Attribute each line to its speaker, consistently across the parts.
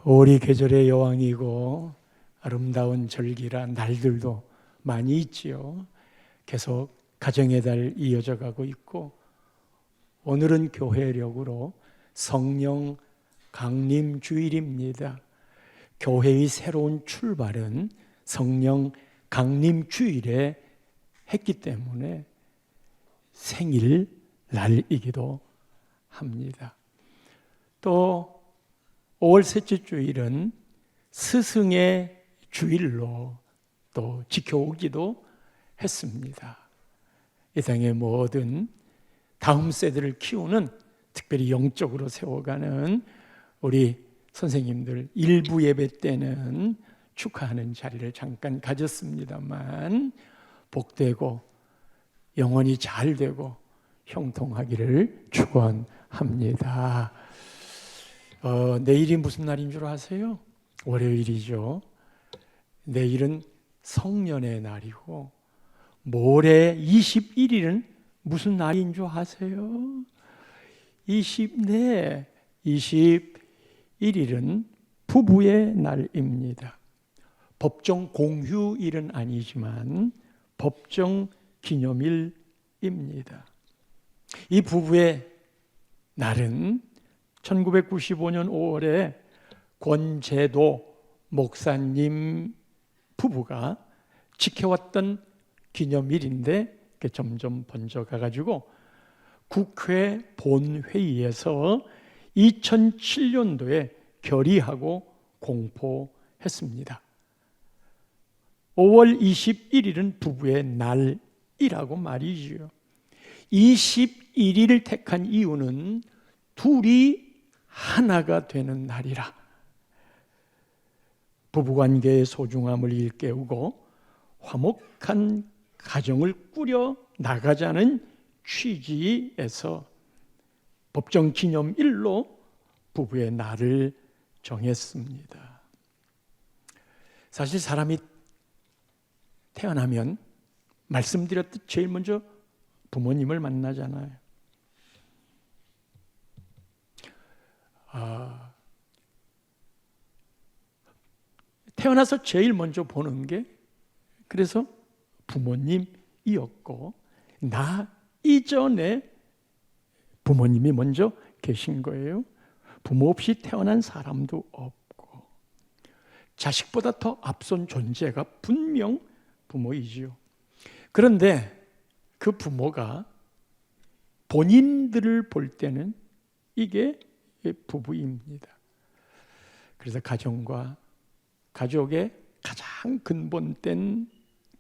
Speaker 1: 오리 계절의 여왕이고 아름다운 절기라 날들도 많이 있지요. 계속 가정의 달 이어져 가고 있고, 오늘은 교회력으로 성령 강림 주일입니다. 교회의 새로운 출발은 성령 강림 주일에 했기 때문에 생일 날이기도 합니다. 또 5월 셋째 주일은 스승의 주일로 또 지켜오기도 했습니다. 이 땅의 모든 다음 세대를 키우는, 특별히 영적으로 세워가는 우리 선생님들 일부 예배 때는 축하하는 자리를 잠깐 가졌습니다만, 복되고 영원히 잘 되고 형통하기를 축원합니다. 내일이 무슨 날인 줄 아세요? 월요일이죠. 내일은 성년의 날이고, 모레 21일은 무슨 날인 줄 아세요? 21일은 부부의 날입니다. 법정 공휴일은 아니지만 법정 기념일입니다. 이 부부의 날은 1995년 5월에 권재도 목사님 부부가 지켜왔던 기념일인데, 점점 번져가가지고 국회 본회의에서 2007년도에 결의하고 공포했습니다. 5월 21일은 부부의 날이라고 말이지요. 21일을 택한 이유는 둘이 하나가 되는 날이라, 부부관계의 소중함을 일깨우고 화목한 가정을 꾸려 나가자는 취지에서 법정 기념일로 부부의 날을 정했습니다. 사실 사람이 태어나면 말씀드렸듯 제일 먼저 부모님을 만나잖아요. 태어나서 제일 먼저 보는 게 그래서 부모님이었고, 나 이전에 부모님이 먼저 계신 거예요. 부모 없이 태어난 사람도 없고, 자식보다 더 앞선 존재가 분명 부모이지요. 그런데 그 부모가 본인들을 볼 때는 이게 부부입니다. 그래서 가정과 가족의 가장 근본된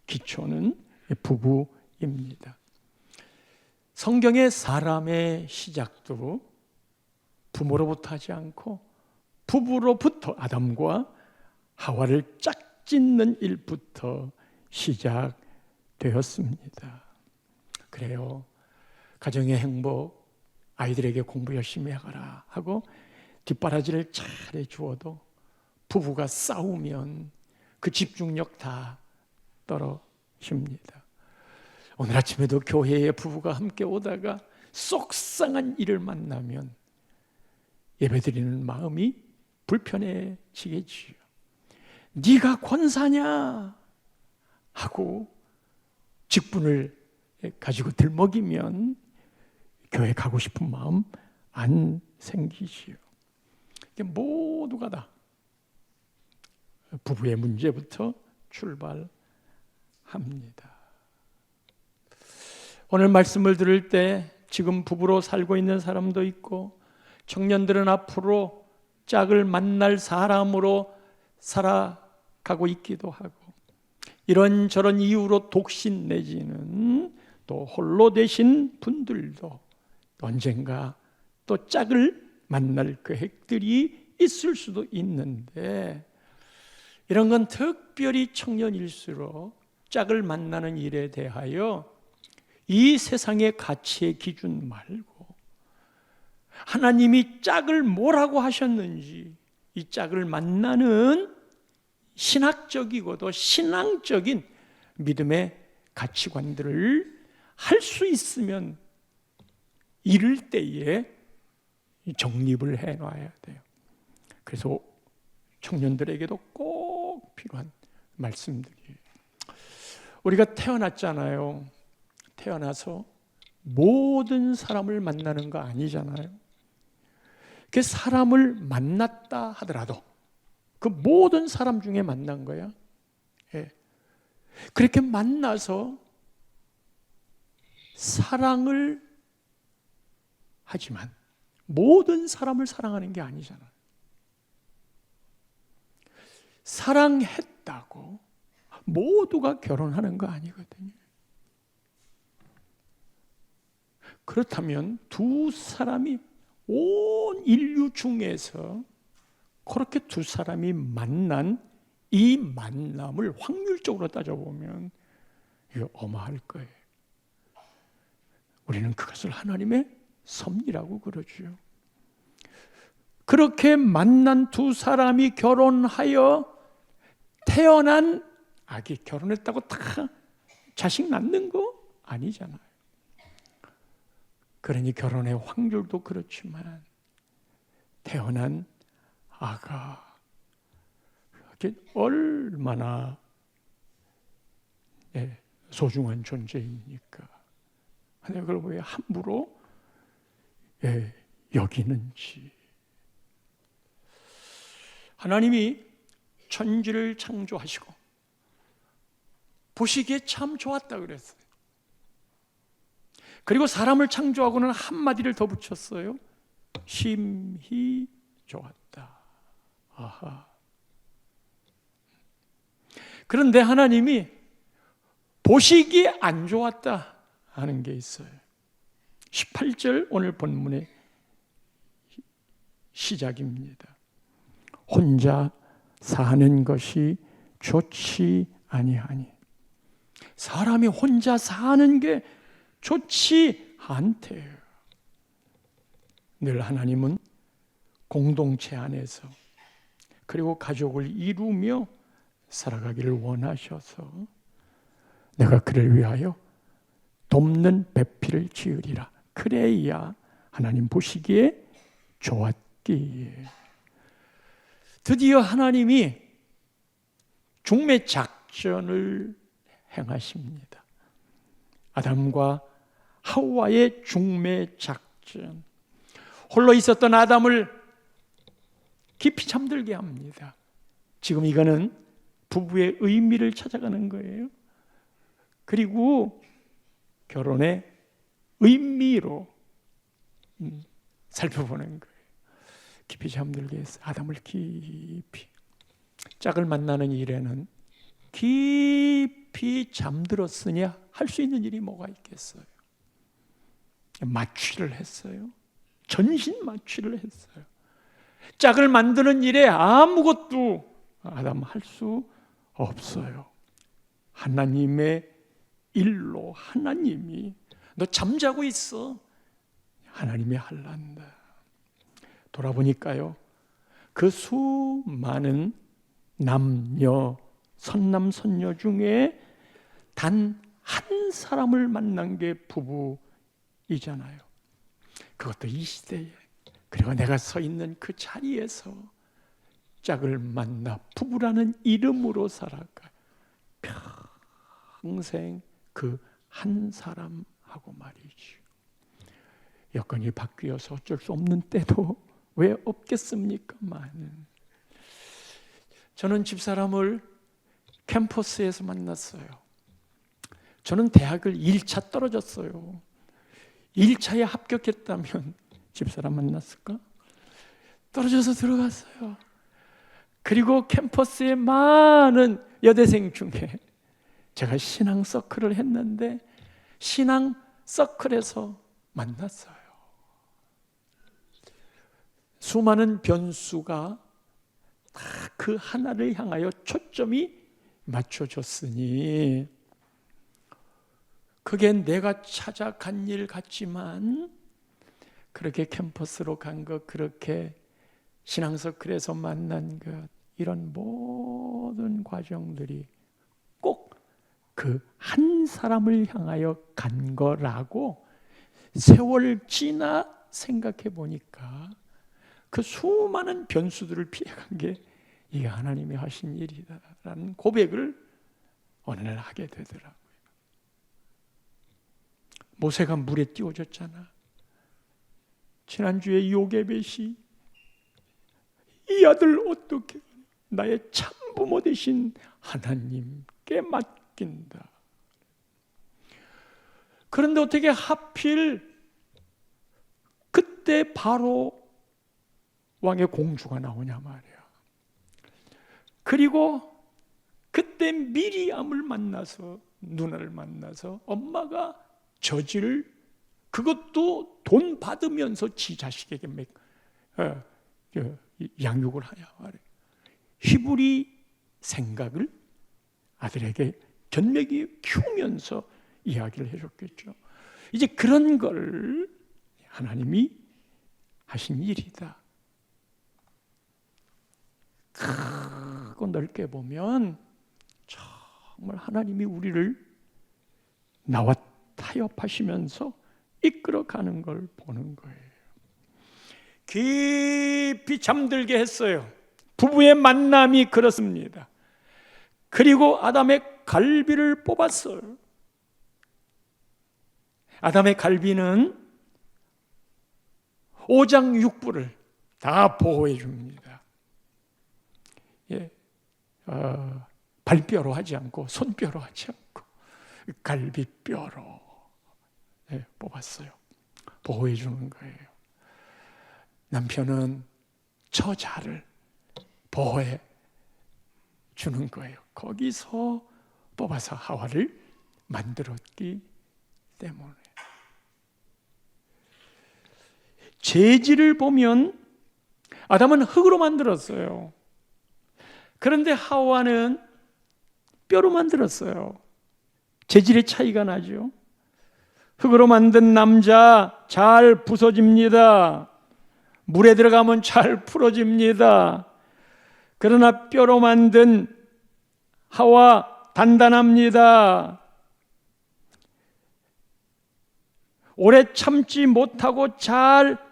Speaker 1: 기초는 부부입니다. 성경의 사람의 시작도 부모로부터 하지 않고 부부로부터, 아담과 하와를 짝짓는 일부터 시작되었습니다. 그래요. 가정의 행복, 아이들에게 공부 열심히 하거라 하고 뒷바라지를 잘 해주어도 부부가 싸우면 그 집중력 다 떨어집니다. 오늘 아침에도 교회에 부부가 함께 오다가 속상한 일을 만나면 예배드리는 마음이 불편해지겠지요. 네가 권사냐 하고 직분을 가지고 들먹이면 교회 가고 싶은 마음 안 생기지요. 모두가 다 부부의 문제부터 출발합니다. 오늘 말씀을 들을 때 지금 부부로 살고 있는 사람도 있고, 청년들은 앞으로 짝을 만날 사람으로 살아가고 있기도 하고, 이런저런 이유로 독신 내지는 또 홀로 되신 분들도 언젠가 또 짝을 만날 계획들이 있을 수도 있는데, 이런 건 특별히 청년일수록 짝을 만나는 일에 대하여 이 세상의 가치의 기준 말고 하나님이 짝을 뭐라고 하셨는지, 이 짝을 만나는 신학적이고도 신앙적인 믿음의 가치관들을 할 수 있으면 이럴 때에 정립을 해놔야 돼요. 그래서 청년들에게도 꼭 필요한 말씀들이에요. 우리가 태어났잖아요. 태어나서 모든 사람을 만나는 거 아니잖아요. 그 사람을 만났다 하더라도 그 모든 사람 중에 만난 거야. 예. 그렇게 만나서 사랑을 하지만 모든 사람을 사랑하는 게 아니잖아요. 사랑했다고 모두가 결혼하는 거 아니거든요. 그렇다면 두 사람이 온 인류 중에서 그렇게 두 사람이 만난 이 만남을 확률적으로 따져보면 이거 어마할 거예요. 우리는 그것을 하나님의 섭리라고 그러죠. 그렇게 만난 두 사람이 결혼하여 태어난 아기, 결혼했다고 다 자식 낳는 거 아니잖아요. 그러니 결혼의 확률도 그렇지만 태어난 아가 얼마나 소중한 존재입니까? 내가 그걸 왜 함부로 여기는지. 하나님이 천지를 창조하시고 보시기에 참 좋았다 그랬어요. 그리고 사람을 창조하고는 한마디를 더 붙였어요. 심히 좋았다. 아하. 그런데 하나님이 보시기에 안 좋았다 하는 게 있어요. 18절 오늘 본문의 시작입니다. 혼자 사는 것이 좋지 아니하니. 사람이 혼자 사는 게 좋지 않대요. 늘 하나님은 공동체 안에서 그리고 가족을 이루며 살아가기를 원하셔서 내가 그를 위하여 돕는 배필을 지으리라. 그래야 하나님 보시기에 좋았기에. 드디어 하나님이 중매 작전을 행하십니다. 아담과 하와의 중매 작전. 홀로 있었던 아담을 깊이 잠들게 합니다. 지금 이거는 부부의 의미를 찾아가는 거예요. 그리고 결혼의 의미로 살펴보는 거예요. 깊이 잠들게 해서 아담을 깊이. 짝을 만나는 일에는 깊이 잠들었으니 할 수 있는 일이 뭐가 있겠어요? 마취를 했어요. 전신 마취를 했어요. 짝을 만드는 일에 아무것도 아담 할 수 없어요. 하나님의 일로 하나님이 너 잠자고 있어. 하나님이 할란다. 돌아보니까요. 그 수많은 남녀, 선남, 선녀 중에 단 한 사람을 만난 게 부부이잖아요. 그것도 이 시대에. 그리고 내가 서 있는 그 자리에서 짝을 만나 부부라는 이름으로 살아가 평생 그 한 사람하고 말이죠. 여건이 바뀌어서 어쩔 수 없는 때도 왜 없겠습니까만. 저는 집사람을 캠퍼스에서 만났어요. 저는 대학을 1차 떨어졌어요. 1차에 합격했다면 집사람 만났을까? 떨어져서 들어갔어요. 그리고 캠퍼스의 많은 여대생 중에 제가 신앙 서클을 했는데 신앙 서클에서 만났어요. 수많은 변수가 다 그 하나를 향하여 초점이 맞춰졌으니 그게 내가 찾아간 일 같지만 그렇게 캠퍼스로 간 것, 그렇게 신앙서클에서 만난 것, 이런 모든 과정들이 꼭 그 한 사람을 향하여 간 거라고 세월 지나 생각해 보니까 그 수많은 변수들을 피해간 게 이게 하나님이 하신 일이다라는 고백을 어느 날 하게 되더라고요. 모세가 물에 띄워졌잖아. 지난주에 요게벳이 이 아들 어떻게 나의 참부모 되신 하나님께 맡긴다. 그런데 어떻게 하필 그때 바로 왕의 공주가 나오냐 말이야. 그리고 그때 미리암을 만나서, 누나를 만나서 엄마가 저지를, 그것도 돈 받으면서 지 자식에게 양육을 하냐 말이야. 히브리 생각을 아들에게 견맥이 키우면서 이야기를 해줬겠죠. 이제 그런 걸 하나님이 하신 일이다. 크고 넓게 보면 정말 하나님이 우리를 나와 타협하시면서 이끌어가는 걸 보는 거예요. 깊이 잠들게 했어요. 부부의 만남이 그렇습니다. 그리고 아담의 갈비를 뽑았어요. 아담의 갈비는 오장육부를 다 보호해 줍니다. 예, 발뼈로 하지 않고 손뼈로 하지 않고 갈비뼈로 뽑았어요. 보호해 주는 거예요. 남편은 처자를 보호해 주는 거예요. 거기서 뽑아서 하와를 만들었기 때문에. 재질을 보면 아담은 흙으로 만들었어요. 그런데 하와는 뼈로 만들었어요. 재질의 차이가 나죠. 흙으로 만든 남자 잘 부서집니다. 물에 들어가면 잘 풀어집니다. 그러나 뼈로 만든 하와 단단합니다. 오래 참지 못하고 잘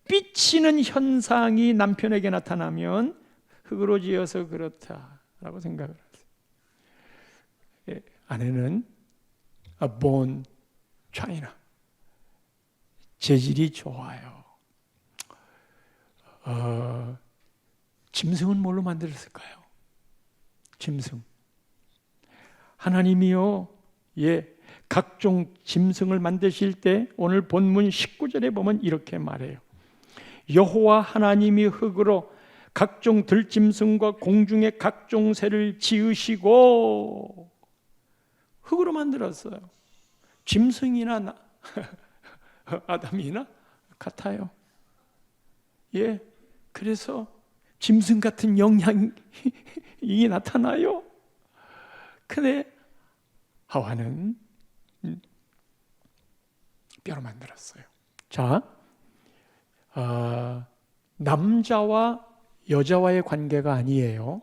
Speaker 1: 삐치는 현상이 남편에게 나타나면 흙으로 지어서 그렇다라고 생각을 하세요. 아내는 born China. 재질이 좋아요. 짐승은 뭘로 만들었을까요? 짐승. 하나님이요, 각종 짐승을 만드실 때 오늘 본문 19절에 보면 이렇게 말해요. 여호와 하나님이 흙으로 각종 들짐승과 공중의 각종 새를 지으시고, 흙으로 만들었어요. 짐승이나 아담이나 같아요. 그래서 짐승 같은 영향이 나타나요. 근데 하와는 뼈로 만들었어요. 자, 남자와 여자와의 관계가 아니에요.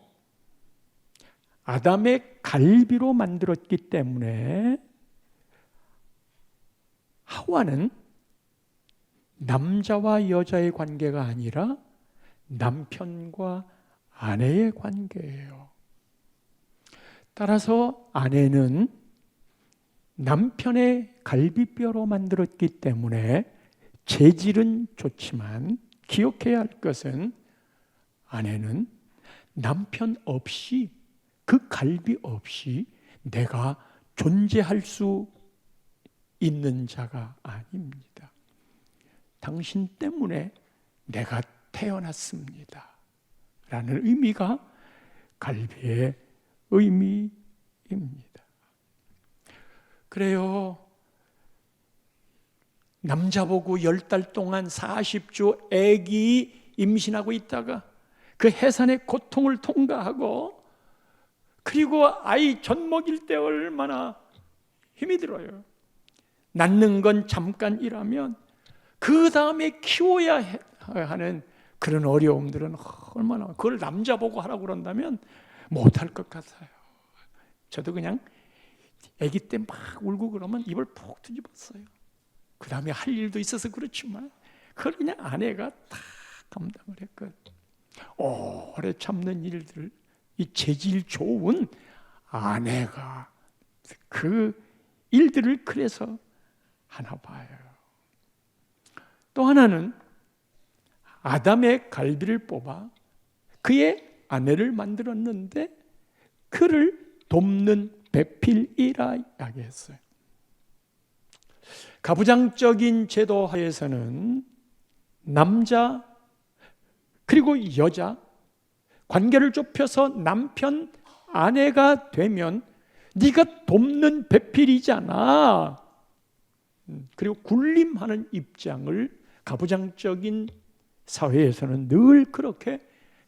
Speaker 1: 아담의 갈비로 만들었기 때문에 하와는 남자와 여자의 관계가 아니라 남편과 아내의 관계예요. 따라서 아내는 남편의 갈비뼈로 만들었기 때문에 재질은 좋지만 기억해야 할 것은 아내는 남편 없이, 그 갈비 없이 내가 존재할 수 있는 자가 아닙니다. 당신 때문에 내가 태어났습니다. 라는 의미가 갈비의 의미입니다. 그래요. 남자 보고 10달 동안 40주 아기 임신하고 있다가 그 해산의 고통을 통과하고, 그리고 아이 젖 먹일 때 얼마나 힘이 들어요. 낳는 건 잠깐이라면 그 다음에 키워야 하는 그런 어려움들은 얼마나, 그걸 남자 보고 하라고 그런다면 못할 것 같아요. 저도 그냥 아기 때 막 울고 그러면 입을 푹 뒤집었어요. 그 다음에 할 일도 있어서 그렇지만 그걸 그냥 아내가 다 감당을 했거든요. 오래 참는 일들, 이 재질 좋은 아내가 그 일들을 그래서 하나 봐요. 또 하나는 아담의 갈비를 뽑아 그의 아내를 만들었는데 그를 돕는 배필이라 이야기했어요. 가부장적인 제도 하에서는 남자 그리고 여자 관계를 좁혀서 남편, 아내가 되면 네가 돕는 배필이잖아. 그리고 군림하는 입장을 가부장적인 사회에서는 늘 그렇게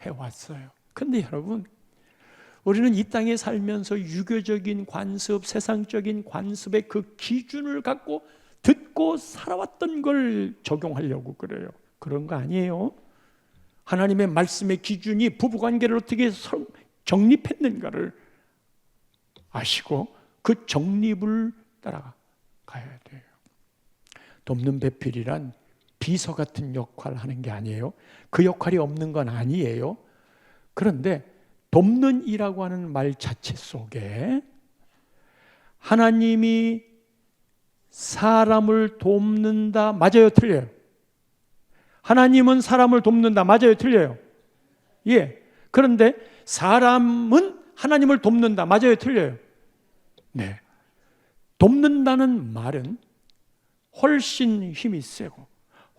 Speaker 1: 해왔어요. 그런데 여러분, 우리는 이 땅에 살면서 유교적인 관습, 세상적인 관습의 그 기준을 갖고 듣고 살아왔던 걸 적용하려고 그래요. 그런 거 아니에요. 하나님의 말씀의 기준이 부부관계를 어떻게 정립했는가를 아시고 그 정립을 따라가야 돼요. 돕는 배필이란 비서 같은 역할을 하는 게 아니에요. 그 역할이 없는 건 아니에요. 그런데 돕는 이라고 하는 말 자체 속에 하나님이 사람을 돕는다, 맞아요, 틀려요? 하나님은 사람을 돕는다, 맞아요, 틀려요? 예. 그런데 사람은 하나님을 돕는다, 맞아요, 틀려요? 네. 돕는다는 말은 훨씬 힘이 세고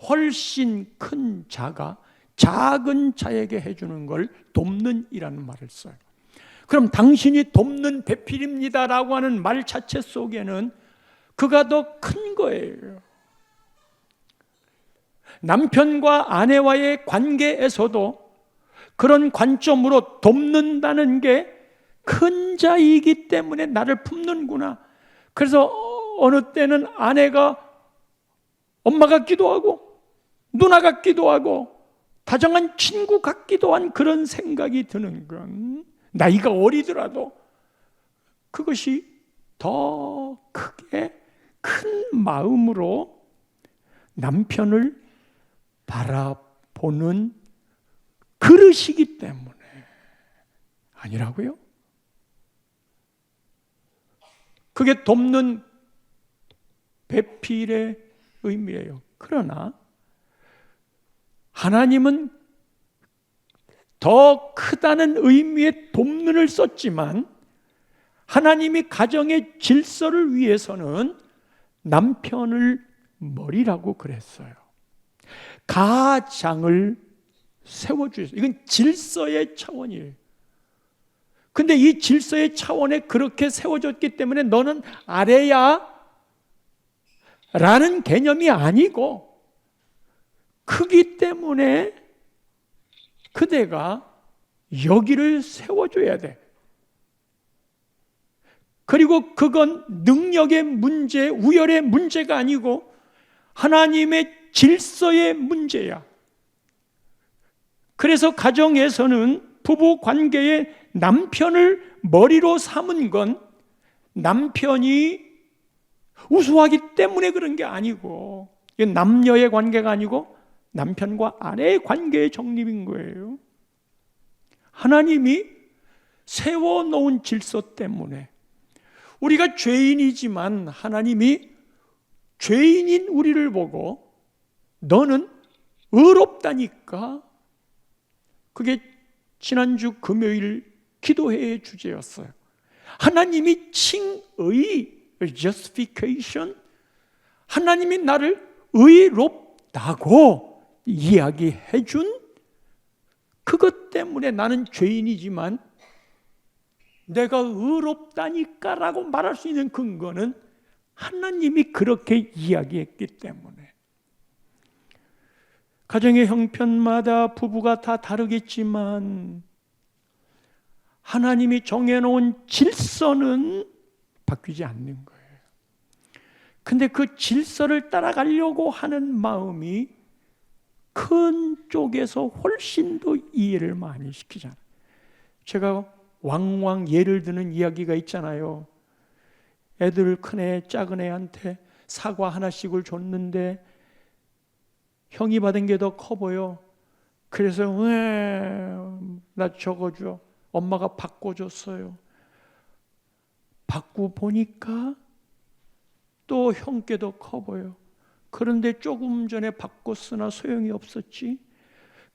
Speaker 1: 훨씬 큰 자가 작은 자에게 해주는 걸 돕는 이라는 말을 써요. 그럼 당신이 돕는 배필입니다라고 하는 말 자체 속에는 그가 더 큰 거예요. 남편과 아내와의 관계에서도 그런 관점으로 돕는다는 게 큰 자이기 때문에 나를 품는구나. 그래서 어느 때는 아내가 엄마 같기도 하고 누나 같기도 하고 다정한 친구 같기도 한 그런 생각이 드는 건 나이가 어리더라도 그것이 더 크게 큰 마음으로 남편을 바라보는 그릇이기 때문에 아니라고요? 그게 돕는 배필의 의미예요. 그러나 하나님은 더 크다는 의미의 돕는을 썼지만 하나님이 가정의 질서를 위해서는 남편을 머리라고 그랬어요. 가장을 세워주셨어요. 이건 질서의 차원이에요. 근데 이 질서의 차원에 그렇게 세워졌기 때문에 너는 아래야 라는 개념이 아니고 크기 때문에 그대가 여기를 세워줘야 돼. 그리고 그건 능력의 문제, 우열의 문제가 아니고 하나님의 질서의 문제야. 그래서 가정에서는 부부 관계에 남편을 머리로 삼은 건 남편이 우수하기 때문에 그런 게 아니고 이건 남녀의 관계가 아니고 남편과 아내의 관계의 정립인 거예요. 하나님이 세워놓은 질서 때문에 우리가 죄인이지만 하나님이 죄인인 우리를 보고 너는 의롭다니까. 그게 지난주 금요일 기도회의 주제였어요. 하나님이 칭의, justification, 하나님이 나를 의롭다고 이야기해 준 그것 때문에 나는 죄인이지만 내가 의롭다니까 라고 말할 수 있는 근거는 하나님이 그렇게 이야기했기 때문에. 가정의 형편마다 부부가 다 다르겠지만 하나님이 정해놓은 질서는 바뀌지 않는 거예요. 근데 그 질서를 따라가려고 하는 마음이 큰 쪽에서 훨씬 더 이해를 많이 시키잖아요. 제가 왕왕 예를 드는 이야기가 있잖아요. 애들 큰애 작은 애한테 사과 하나씩을 줬는데 형이 받은 게 더 커 보여. 그래서 나 적어줘. 엄마가 바꿔줬어요. 바꾸고 보니까 또 형께도 커 보여. 그런데 조금 전에 바꿨으나 소용이 없었지.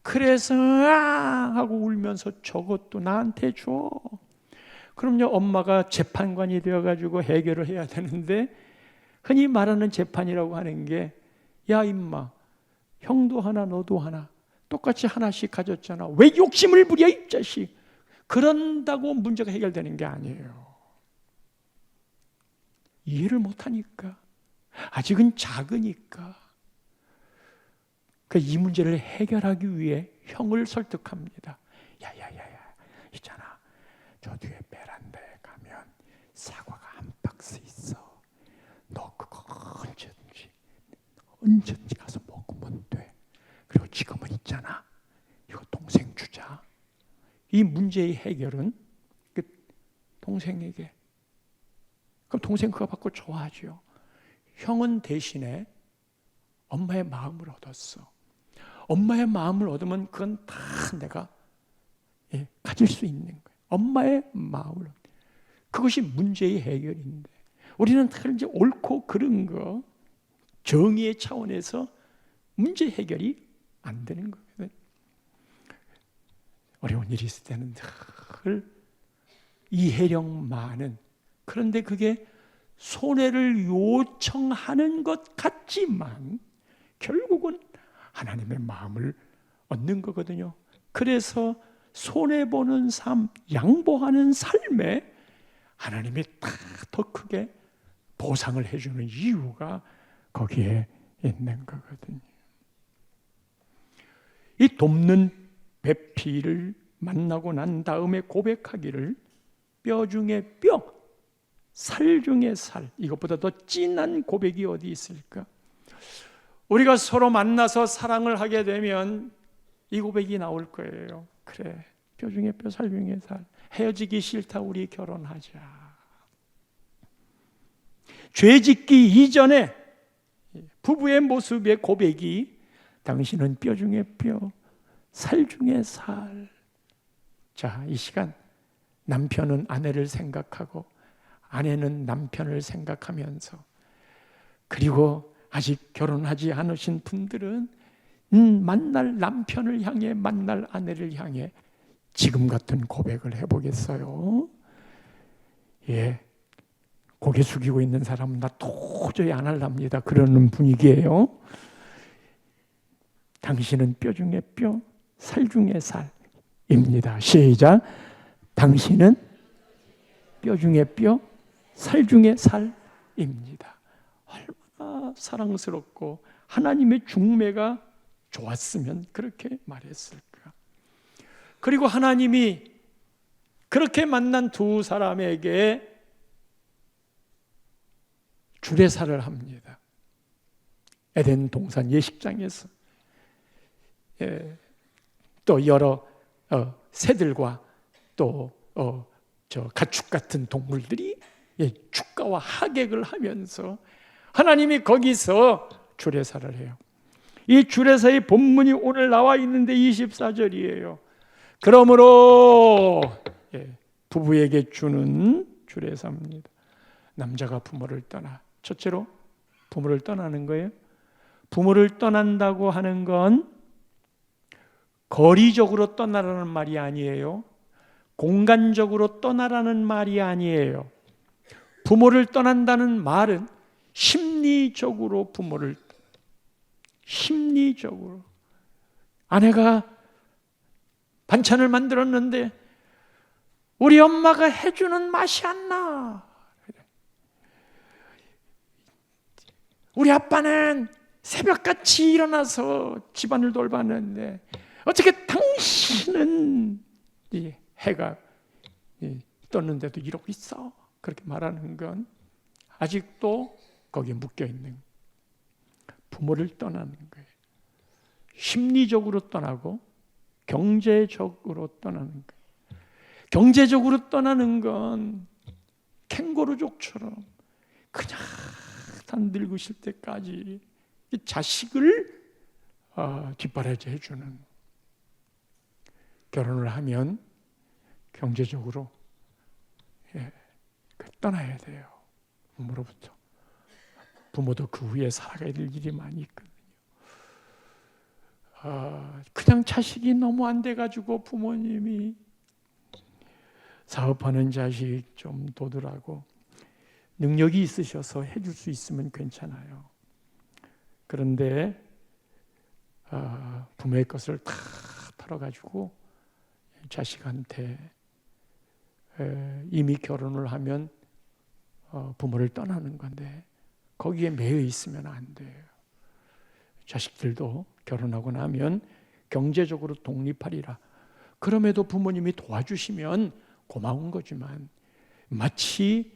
Speaker 1: 그래서 하고 울면서 저것도 나한테 줘. 그럼요, 엄마가 재판관이 되어가지고 해결을 해야 되는데, 흔히 말하는 재판이라고 하는 게, 야 임마, 형도 하나 너도 하나 똑같이 하나씩 가졌잖아. 왜 욕심을 부려 이 자식. 그런다고 문제가 해결되는 게 아니에요. 이해를 못하니까, 아직은 작으니까 이 문제를 해결하기 위해 형을 설득합니다. 야야야야, 있잖아, 저 뒤에 베란다에 가면 사과가 한 박스 있어. 너 그거 언제든지 가서 먹으면 돼. 그리고 지금은 있잖아, 이거 동생 주자. 이 문제의 해결은 그 동생에게. 그럼 동생 그거 받고 좋아하죠. 형은 대신에 엄마의 마음을 얻었어. 엄마의 마음을 얻으면 그건 다 내가 가질 수 있는 거예요. 엄마의 마음을. 그것이 문제의 해결인데, 우리는 다 이제 옳고 그른 거, 정의의 차원에서 문제 해결이 안 되는 거거든요. 어려운 일이 있을 때는 늘 이해력 많은, 그런데 그게 손해를 요청하는 것 같지만 결국은 하나님의 마음을 얻는 거거든요. 그래서 손해보는 삶, 양보하는 삶에 하나님이 더 크게 보상을 해주는 이유가 거기에 있는 거거든요. 이 돕는 배필을 만나고 난 다음에 고백하기를 뼈 중에 뼈, 살 중에 살, 이것보다 더 진한 고백이 어디 있을까? 우리가 서로 만나서 사랑을 하게 되면 이 고백이 나올 거예요. 그래, 뼈 중에 뼈, 살 중에 살. 헤어지기 싫다, 우리 결혼하자. 죄 짓기 이전에 부부의 모습의 고백이 당신은 뼈 중에 뼈, 살 중에 살. 자, 이 시간 남편은 아내를 생각하고 아내는 남편을 생각하면서, 그리고 아직 결혼하지 않으신 분들은 만날 남편을 향해, 만날 아내를 향해 지금 같은 고백을 해보겠어요? 예, 고개 숙이고 있는 사람은 나 도저히 안 할랍니다. 그러는 분위기예요. 당신은 뼈 중에 뼈, 살 중에 살입니다. 시작. 당신은 뼈 중에 뼈, 살 중에 살입니다. 얼마나 사랑스럽고 하나님의 중매가 좋았으면 그렇게 말했을까. 그리고 하나님이 그렇게 만난 두 사람에게 주례사를 합니다. 에덴 동산 예식장에서. 또 여러 새들과 또 가축 같은 동물들이 축가와 하객을 하면서 하나님이 거기서 주례사를 해요. 이 주례사의 본문이 오늘 나와 있는데 24절이에요. 그러므로 부부에게 주는 주례사입니다. 남자가 부모를 떠나, 첫째로 부모를 떠나는 거예요. 부모를 떠난다고 하는 건 거리적으로 떠나라는 말이 아니에요. 공간적으로 떠나라는 말이 아니에요. 부모를 떠난다는 말은 심리적으로 심리적으로. 아내가 반찬을 만들었는데 우리 엄마가 해주는 맛이 안 나. 우리 아빠는 새벽같이 일어나서 집안을 돌봤는데 어떻게 당신은 해가 떴는데도 이러고 있어? 그렇게 말하는 건 아직도 거기에 묶여있는, 부모를 떠나는 거예요. 심리적으로 떠나고 경제적으로 떠나는 거예요. 경제적으로 떠나는 건 캥거루족처럼 그냥 다 늙으실 때까지 자식을 뒷바라지 해주는, 결혼을 하면 경제적으로 떠나야 돼요. 부모로부터. 부모도 그 후에 살아가야 될 일이 많이 있거든요. 그냥 자식이 너무 안 돼가지고 부모님이 사업하는 자식 좀 도들하고 능력이 있으셔서 해줄 수 있으면 괜찮아요. 그런데 부모의 것을 다 털어가지고 자식한테 이미 결혼을 하면 부모를 떠나는 건데 거기에 매여 있으면 안 돼요. 자식들도 결혼하고 나면 경제적으로 독립하리라. 그럼에도 부모님이 도와주시면 고마운 거지만 마치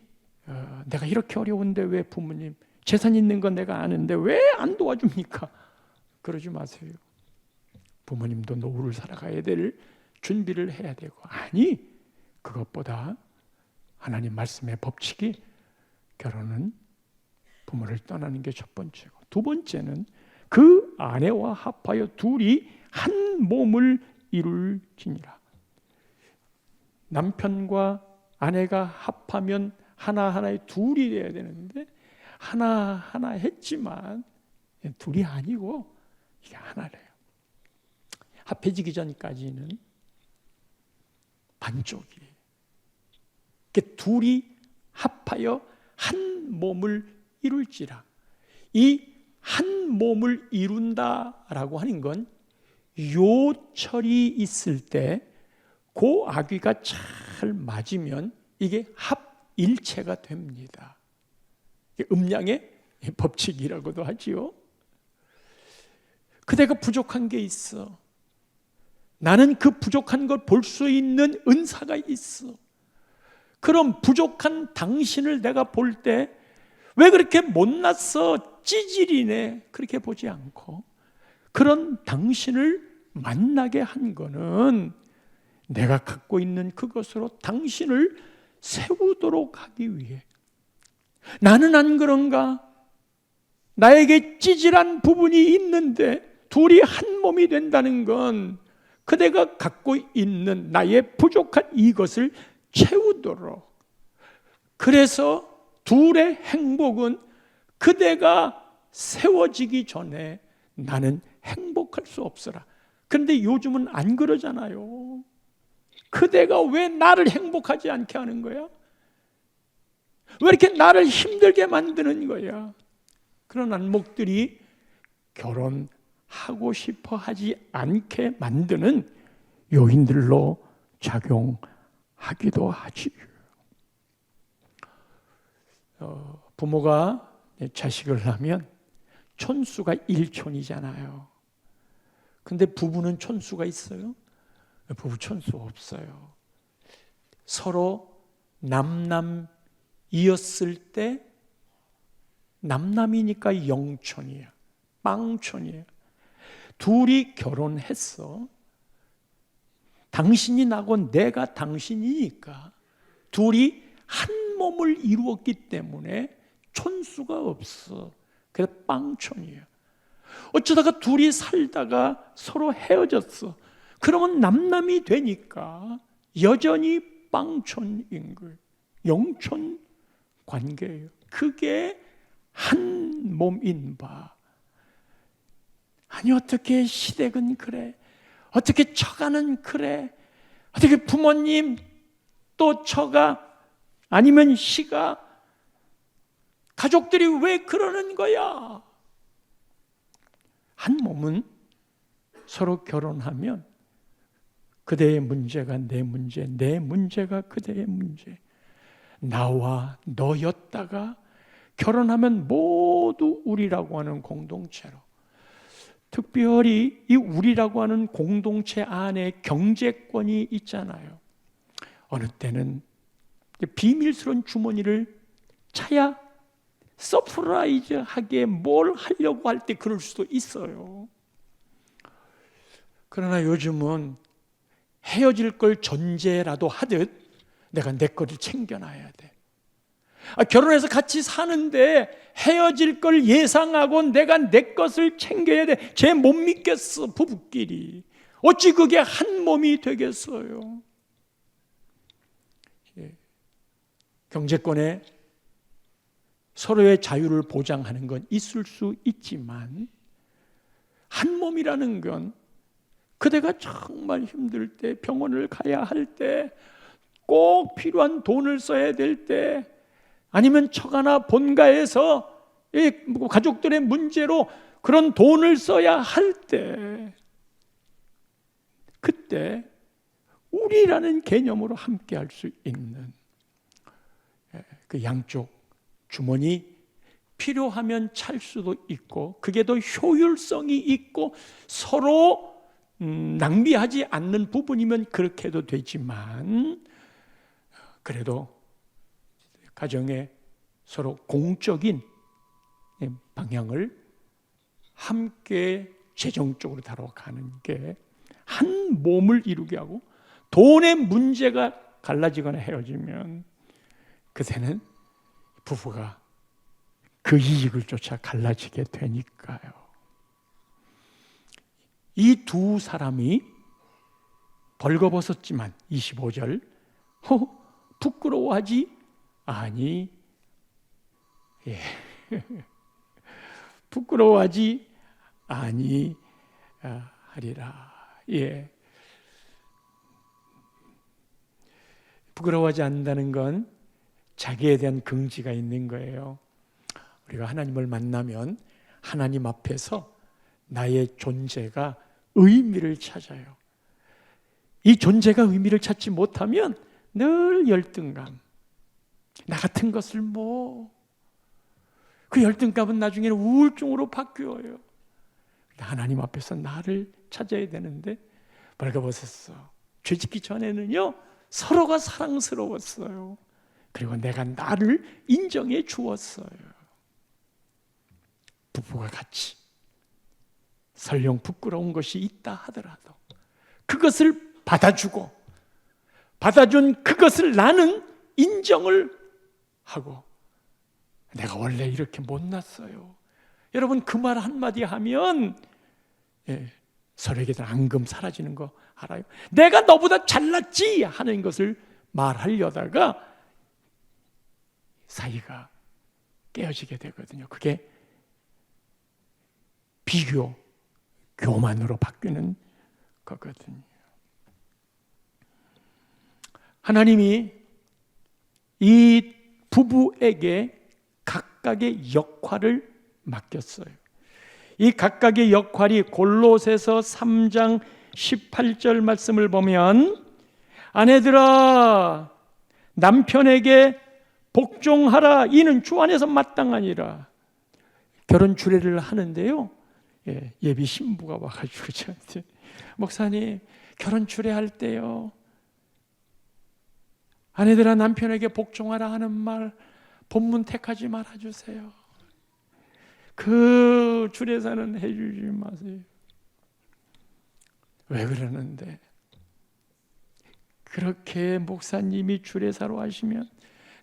Speaker 1: 내가 이렇게 어려운데 왜 부모님 재산 있는 건 내가 아는데 왜 안 도와줍니까? 그러지 마세요. 부모님도 노후를 살아가야 될 준비를 해야 되고, 아니 그것보다 하나님 말씀의 법칙이 결혼은 부모를 떠나는 게 첫 번째고, 두 번째는 그 아내와 합하여 둘이 한 몸을 이룰지니라. 남편과 아내가 합하면 하나하나의 둘이 돼야 되는데 하나하나 했지만 둘이 아니고 이게 하나래요. 합해지기 전까지는 반쪽이. 둘이 합하여 한 몸을 이룰지라. 이 한 몸을 이룬다라고 하는 건 요철이 있을 때 그 아귀가 잘 맞으면 이게 합일체가 됩니다. 음양의 법칙이라고도 하지요. 그대가 부족한 게 있어. 나는 그 부족한 걸 볼 수 있는 은사가 있어. 그럼 부족한 당신을 내가 볼 때 왜 그렇게 못났어? 찌질이네. 그렇게 보지 않고 그런 당신을 만나게 한 거는 내가 갖고 있는 그것으로 당신을 세우도록 하기 위해. 나는 안 그런가? 나에게 찌질한 부분이 있는데 둘이 한 몸이 된다는 건 그대가 갖고 있는 나의 부족한 이것을 채우도록. 그래서 둘의 행복은 그대가 세워지기 전에 나는 행복할 수 없어라. 그런데 요즘은 안 그러잖아요. 그대가 왜 나를 행복하지 않게 하는 거야? 왜 이렇게 나를 힘들게 만드는 거야? 그런 안목들이 결혼하고 싶어 하지 않게 만드는 요인들로 작용하기도 하지. 부모가 자식을 낳으면 촌수가 1촌이잖아요. 근데 부부는 촌수가 있어요? 부부 촌수 없어요. 서로 남남이었을 때 남남이니까 0촌이야. 빵촌이에요. 둘이 결혼했어. 당신이 나고 내가 당신이니까 둘이 한 몸을 이루었기 때문에 촌수가 없어. 그래서 빵촌이에요. 어쩌다가 둘이 살다가 서로 헤어졌어. 그러면 남남이 되니까 여전히 빵촌인 거예요. 0촌 관계예요. 그게 한 몸인 바. 아니 어떻게 시댁은 그래? 어떻게 처가는 그래? 어떻게 부모님 또 처가 아니면 시가 가족들이 왜 그러는 거야? 한 몸은 서로 결혼하면 그대의 문제가 내 문제, 내 문제가 그대의 문제. 나와 너였다가 결혼하면 모두 우리라고 하는 공동체로. 특별히 이 우리라고 하는 공동체 안에 경제권이 있잖아요. 어느 때는 비밀스러운 주머니를 차야 서프라이즈하게 뭘 하려고 할 때 그럴 수도 있어요. 그러나 요즘은 헤어질 걸 전제라도 하듯 내가 내 거를 챙겨놔야 돼. 결혼해서 같이 사는데 헤어질 걸 예상하고 내가 내 것을 챙겨야 돼. 쟤 못 믿겠어, 부부끼리. 어찌 그게 한 몸이 되겠어요? 경제권에 서로의 자유를 보장하는 건 있을 수 있지만 한 몸이라는 건 그대가 정말 힘들 때, 병원을 가야 할 때, 꼭 필요한 돈을 써야 될 때, 아니면 처가나 본가에서 가족들의 문제로 그런 돈을 써야 할 때, 그때 우리라는 개념으로 함께 할 수 있는 그 양쪽 주머니 필요하면 찰 수도 있고 그게 더 효율성이 있고 서로 낭비하지 않는 부분이면 그렇게 해도 되지만 그래도 가정에 서로 공적인 방향을 함께 재정적으로 다뤄가는 게 한 몸을 이루게 하고 돈의 문제가 갈라지거나 헤어지면 그새는 부부가 그 이익을 쫓아 갈라지게 되니까요. 이 두 사람이 벌거벗었지만 25절 부끄러워하지 아니 부끄러워하지 아니 하리라. 부끄러워하지 않는다는 건 자기에 대한 긍지가 있는 거예요. 우리가 하나님을 만나면 하나님 앞에서 나의 존재가 의미를 찾아요. 이 존재가 의미를 찾지 못하면 늘 열등감, 나 같은 것을 그 열등감은 나중에는 우울증으로 바뀌어요. 하나님 앞에서 나를 찾아야 되는데 벌거벗었어. 죄 짓기 전에는요 서로가 사랑스러웠어요. 그리고 내가 나를 인정해 주었어요. 부부가 같이 설령 부끄러운 것이 있다 하더라도 그것을 받아주고 받아준 그것을 나는 인정을 하고 내가 원래 이렇게 못났어요. 여러분 그 말 한마디 하면 서로에게 앙금 사라지는 거 알아요? 내가 너보다 잘났지 하는 것을 말하려다가 사이가 깨어지게 되거든요. 그게 비교, 교만으로 바뀌는 거거든요. 하나님이 이 부부에게 각각의 역할을 맡겼어요. 이 각각의 역할이 골로새서 3장 18절 말씀을 보면 아내들아 남편에게 복종하라 이는 주 안에서 마땅하니라. 결혼 주례를 하는데요. 예비 신부가 와가지고 저한테 목사님 결혼 주례할 때요 아내들아 남편에게 복종하라 하는 말 본문 택하지 말아주세요. 그 주례사는 해주지 마세요. 왜 그러는데? 그렇게 목사님이 주례사로 하시면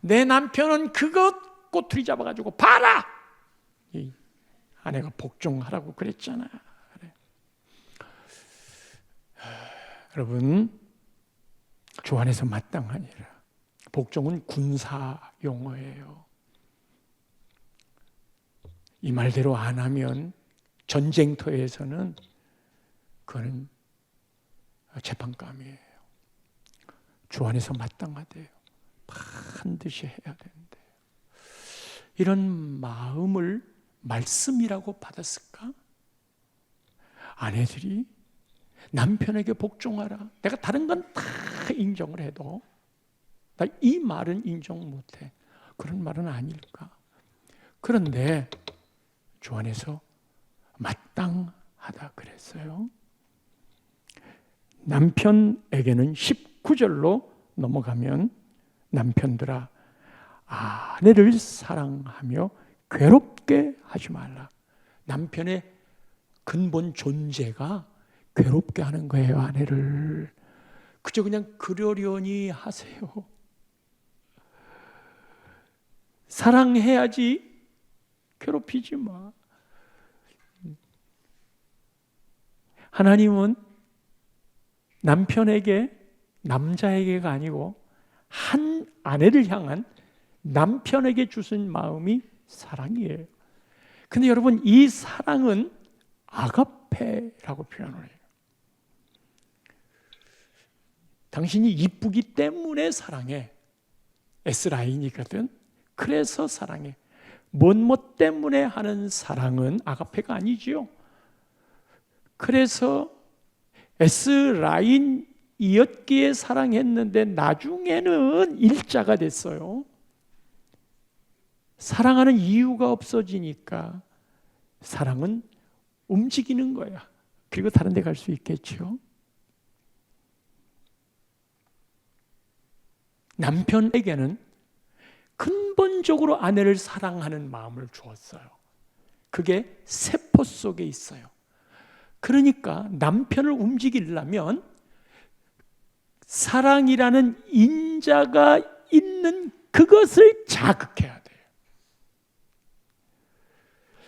Speaker 1: 내 남편은 그것 꼬투리 잡아가지고 봐라! 이 아내가 복종하라고 그랬잖아. 그래. 여러분 주 안에서 마땅하니라. 복종은 군사 용어예요. 이 말대로 안 하면 전쟁터에서는 그거는 재판감이에요. 주 안에서 마땅하대요. 반드시 해야 된대요. 이런 마음을 말씀이라고 받았을까? 아내들이 남편에게 복종하라. 내가 다른 건 다 인정을 해도 나 이 말은 인정 못해. 그런 말은 아닐까? 그런데 주 안에서 마땅하다 그랬어요. 남편에게는 19절로 넘어가면 남편들아 아내를 사랑하며 괴롭게 하지 말라. 남편의 근본 존재가 괴롭게 하는 거예요. 아내를 그저 그냥 그러려니 하세요. 사랑해야지 괴롭히지 마. 하나님은 남편에게, 남자에게가 아니고 한 아내를 향한 남편에게 주신 마음이 사랑이에요. 근데 여러분, 이 사랑은 아가페라고 표현을 해요. 당신이 이쁘기 때문에 사랑해. S라인이거든. 그래서 사랑해. 뭐뭐 때문에 하는 사랑은 아가페가 아니지요. 그래서 S라인이었기에 사랑했는데 나중에는 일자가 됐어요. 사랑하는 이유가 없어지니까 사랑은 움직이는 거야. 그리고 다른 데 갈 수 있겠죠. 남편에게는 근본적으로 아내를 사랑하는 마음을 주었어요. 그게 세포 속에 있어요. 그러니까 남편을 움직이려면 사랑이라는 인자가 있는 그것을 자극해야 돼요.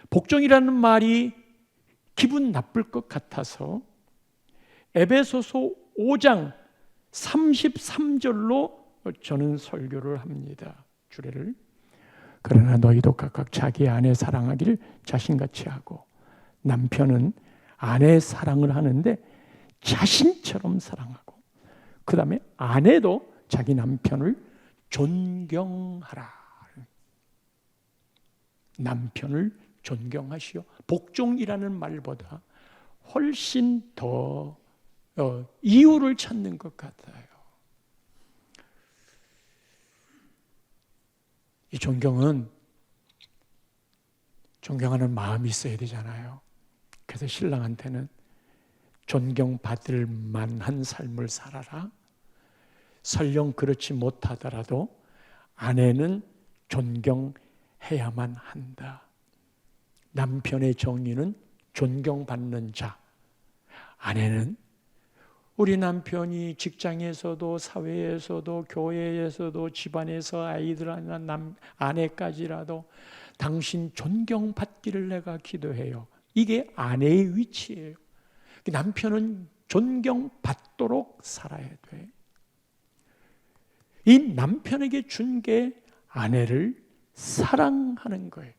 Speaker 1: 복종이라는 말이 기분 나쁠 것 같아서 에베소서 5장 33절로 저는 설교를 합니다. 주례를. 그러나 너희도 각각 자기 아내 사랑하기를 자신같이 하고, 남편은 아내의 사랑을 하는데 자신처럼 사랑하고, 그 다음에 아내도 자기 남편을 존경하라. 남편을 존경하시오. 복종이라는 말보다 훨씬 더 이유를 찾는 것 같아요. 이 존경은 존경하는 마음이 있어야 되잖아요. 그래서 신랑한테는 존경받을 만한 삶을 살아라. 설령 그렇지 못하더라도 아내는 존경해야만 한다. 남편의 정의는 존경받는 자. 아내는 우리 남편이 직장에서도 사회에서도 교회에서도 집안에서 아이들이나 아내까지라도 당신 존경받기를 내가 기도해요. 이게 아내의 위치예요. 남편은 존경받도록 살아야 돼. 이 남편에게 준 게 아내를 사랑하는 거예요.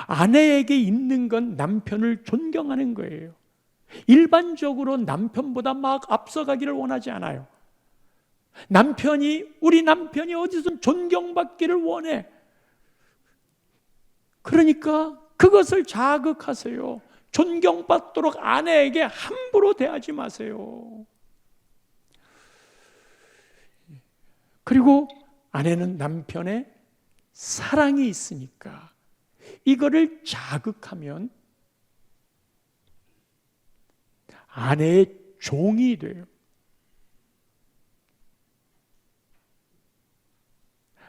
Speaker 1: 아내에게 있는 건 남편을 존경하는 거예요. 일반적으로 남편보다 막 앞서가기를 원하지 않아요. 우리 남편이 어디서 존경받기를 원해. 그러니까 그것을 자극하세요. 존경받도록 아내에게 함부로 대하지 마세요. 그리고 아내는 남편의 사랑이 있으니까 이거를 자극하면 아내의 종이 돼요.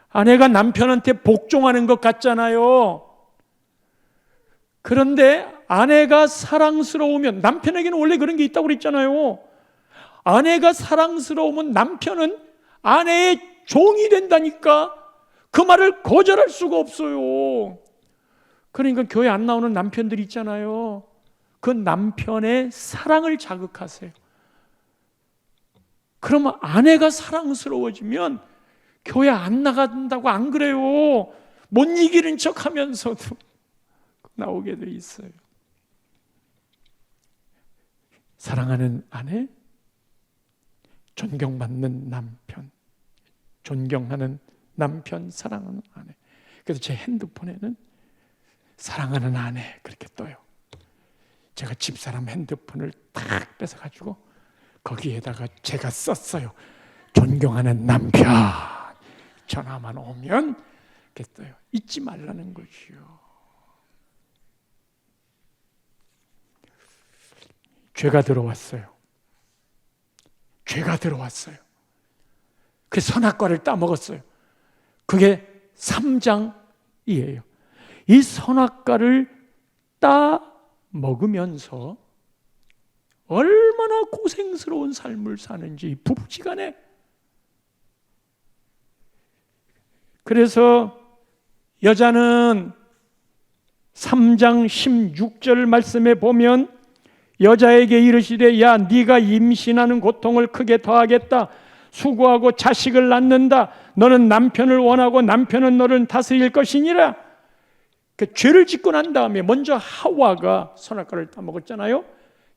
Speaker 1: 아내가 남편한테 복종하는 것 같잖아요. 그런데 아내가 사랑스러우면, 남편에게는 원래 그런 게 있다고 그랬잖아요. 아내가 사랑스러우면 남편은 아내의 종이 된다니까. 그 말을 거절할 수가 없어요. 그러니까 교회 안 나오는 남편들 있잖아요. 그 남편의 사랑을 자극하세요. 그러면 아내가 사랑스러워지면 교회 안 나간다고 안 그래요. 못 이기는 척 하면서도 나오게 돼 있어요. 사랑하는 아내, 존경받는 남편, 존경하는 남편, 사랑하는 아내. 그래서 제 핸드폰에는 사랑하는 아내 그렇게 떠요. 제가 집사람 핸드폰을 탁 뺏어가지고 거기에다가 제가 썼어요. 존경하는 남편. 전화만 오면 이렇게 떠요. 잊지 말라는 거지요. 죄가 들어왔어요. 그 선악과를 따먹었어요. 그게 3장이에요. 이 선악과를 따먹으면서 얼마나 고생스러운 삶을 사는지 부부지간에. 그래서 여자는 3장 16절 말씀에 보면 여자에게 이르시되 야 네가 임신하는 고통을 크게 더하겠다. 수고하고 자식을 낳는다. 너는 남편을 원하고 남편은 너를 다스릴 것이니라. 그 죄를 짓고 난 다음에 먼저 하와가 선악과를 따먹었잖아요.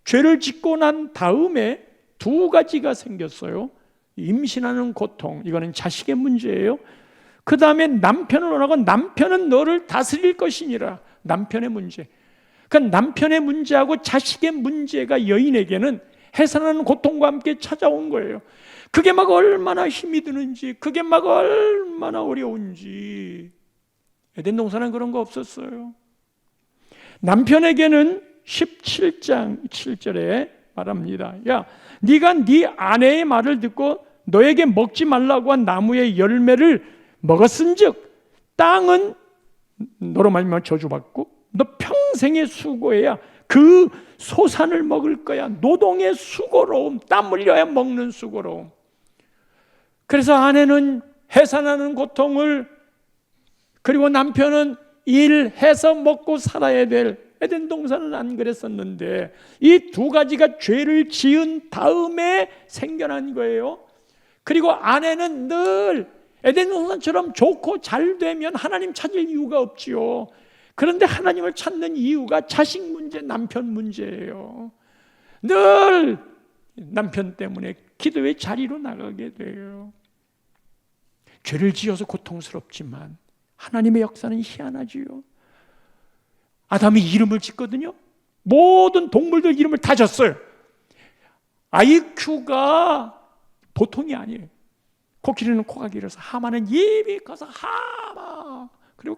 Speaker 1: 죄를 짓고 난 다음에 두 가지가 생겼어요. 임신하는 고통, 이거는 자식의 문제예요. 그 다음에 남편을 원하고 남편은 너를 다스릴 것이니라. 남편의 문제. 그 남편의 문제하고 자식의 문제가 여인에게는 해산하는 고통과 함께 찾아온 거예요. 그게 막 얼마나 힘이 드는지, 그게 막 얼마나 어려운지. 에덴 동산은 그런 거 없었어요. 남편에게는 17장 7절에 말합니다. 야, 네가 네 아내의 말을 듣고 너에게 먹지 말라고 한 나무의 열매를 먹었은즉 땅은 너로 말미암아 저주받고 너 평생의 수고해야 그 소산을 먹을 거야. 노동의 수고로움, 땀 흘려야 먹는 수고로움. 그래서 아내는 해산하는 고통을, 그리고 남편은 일해서 먹고 살아야 될, 에덴 동산은 안 그랬었는데 이 두 가지가 죄를 지은 다음에 생겨난 거예요. 그리고 아내는 늘 에덴 동산처럼 좋고 잘 되면 하나님 찾을 이유가 없지요. 그런데 하나님을 찾는 이유가 자식 문제, 남편 문제예요. 늘 남편 때문에 기도의 자리로 나가게 돼요. 죄를 지어서 고통스럽지만 하나님의 역사는 희한하지요. 아담이 이름을 짓거든요. 모든 동물들 이름을 다 졌어요. IQ가 보통이 아니에요. 코끼리는 코가 길어서, 하마는 입이 커서 하마, 그리고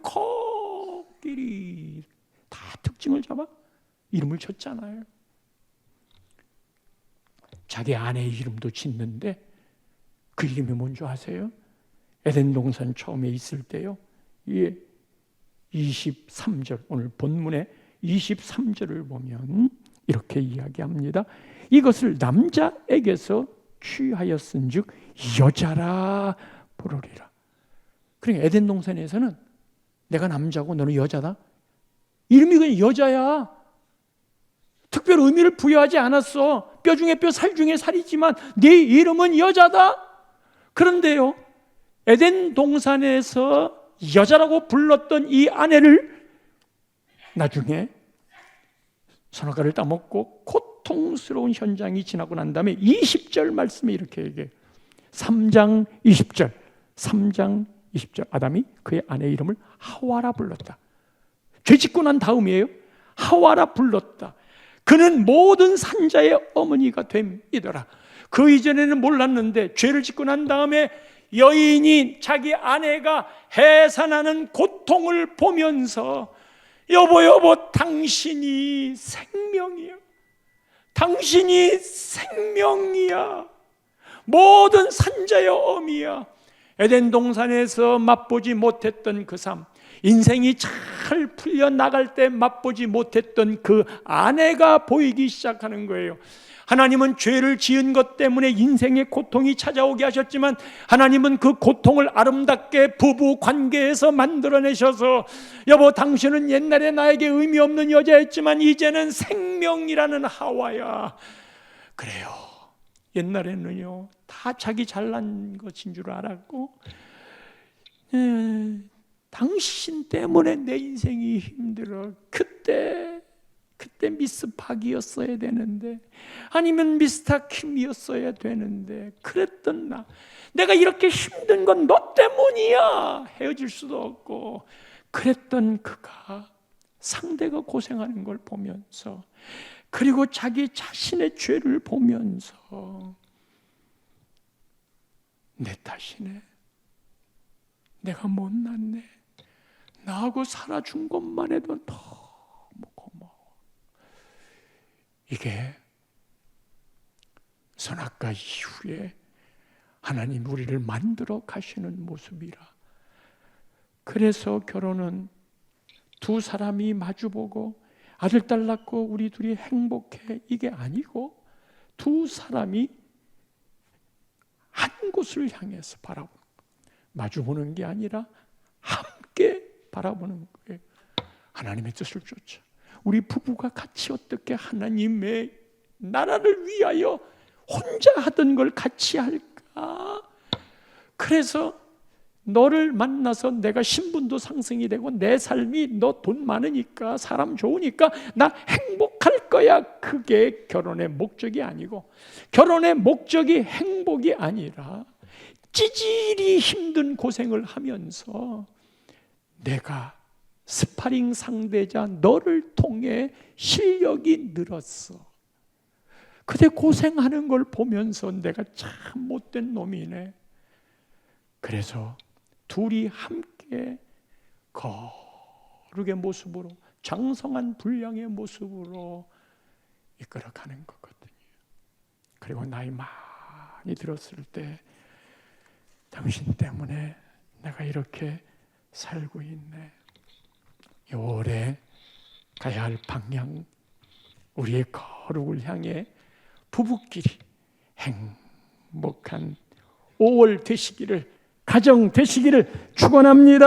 Speaker 1: 코끼리, 다 특징을 잡아 이름을 졌잖아요. 자기 아내의 이름도 짓는데 그 이름이 뭔지 아세요? 에덴 동산 처음에 있을 때요, 23절, 오늘 본문의 23절을 보면 이렇게 이야기합니다. 이것을 남자에게서 취하였은즉 여자라 부르리라. 그러니까 에덴 동산에서는 내가 남자고 너는 여자다, 이름이 그냥 여자야. 특별 의미를 부여하지 않았어. 뼈 중에 뼈, 살 중에 살이지만 네 이름은 여자다. 그런데요, 에덴 동산에서 여자라고 불렀던 이 아내를 나중에 선악과를 따먹고 고통스러운 현장이 지나고 난 다음에 20절 말씀에 이렇게 얘기해요. 3장 20절, 3장 20절, 아담이 그의 아내의 이름을 하와라 불렀다. 죄 짓고 난 다음이에요. 하와라 불렀다. 그는 모든 산자의 어머니가 됨이더라. 그 이전에는 몰랐는데 죄를 짓고 난 다음에 여인이 자기 아내가 해산하는 고통을 보면서 여보 당신이 생명이야. 당신이 생명이야. 모든 산자의 어미야. 에덴 동산에서 맛보지 못했던 그 삶, 인생이 잘 풀려나갈 때 맛보지 못했던 그 아내가 보이기 시작하는 거예요. 하나님은 죄를 지은 것 때문에 인생의 고통이 찾아오게 하셨지만 하나님은 그 고통을 아름답게 부부 관계에서 만들어내셔서 여보 당신은 옛날에 나에게 의미 없는 여자였지만 이제는 생명이라는 하와야. 그래요, 옛날에는요 다 자기 잘난 것인 줄 알았고 당신 때문에 내 인생이 힘들어. 그때 미스 박이었어야 되는데, 아니면 미스터 킴이었어야 되는데, 그랬던 나, 내가 이렇게 힘든 건 너 때문이야. 헤어질 수도 없고. 그랬던 그가 상대가 고생하는 걸 보면서, 그리고 자기 자신의 죄를 보면서 내 탓이네, 내가 못났네, 나하고 살아준 것만 해도 너무 고마워. 이게 선악과 이후에 하나님 우리를 만들어 가시는 모습이라. 그래서 결혼은 두 사람이 마주보고 아들 딸 낳고 우리 둘이 행복해, 이게 아니고 두 사람이 한 곳을 향해서 바라보는, 마주보는 게 아니라 함께 바라보는 거예요. 하나님의 뜻을 쫓아. 우리 부부가 같이 어떻게 하나님의 나라를 위하여 혼자 하던 걸 같이 할까? 그래서 너를 만나서 내가 신분도 상승이 되고 내 삶이 너 돈 많으니까 사람 좋으니까 나 행복할 거야. 그게 결혼의 목적이 아니고, 결혼의 목적이 행복이 아니라 찌질이 힘든 고생을 하면서 내가 스파링 상대자 너를 통해 실력이 늘었어. 그대 고생하는 걸 보면서 내가 참 못된 놈이네. 그래서 둘이 함께 거룩의 모습으로, 장성한 분량의 모습으로 이끌어가는 거거든요. 그리고 나이 많이 들었을 때 당신 때문에 내가 이렇게 살고 있네. 올해 가야 할 방향, 우리의 거룩을 향해 부부끼리 행복한 5월 되시기를, 가정 되시기를 축원합니다.